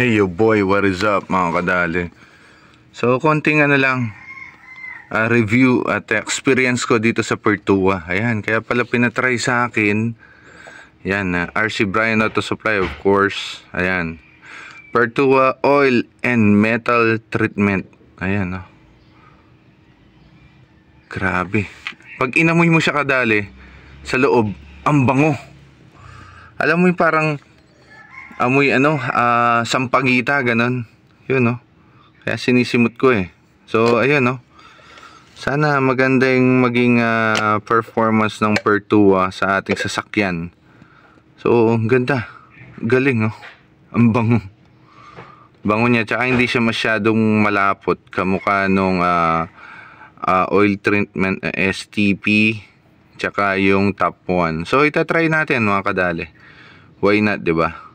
Hey yo boy, what is up mga kadali? So konting lang review at experience ko dito sa Pertua. Ayan, kaya pala pinatry sa akin. Ayan, RC Bryan Auto Supply of course. Ayan, Pertua Oil and Metal Treatment. Ayan grabe. Pag inamoy mo siya kadali, sa loob, ang bango. Alam mo yung parang amoy sampagita, ganon. Yun kaya sinisimot ko So ayun sana maganda yung maging performance ng Pertua sa ating sasakyan. So ganda, galing ang bango. Bango niya, tsaka hindi siya masyadong malapot kamukha nung oil treatment STP tsaka yung top 1. So itatry natin mga kadali. Why not, 'di ba?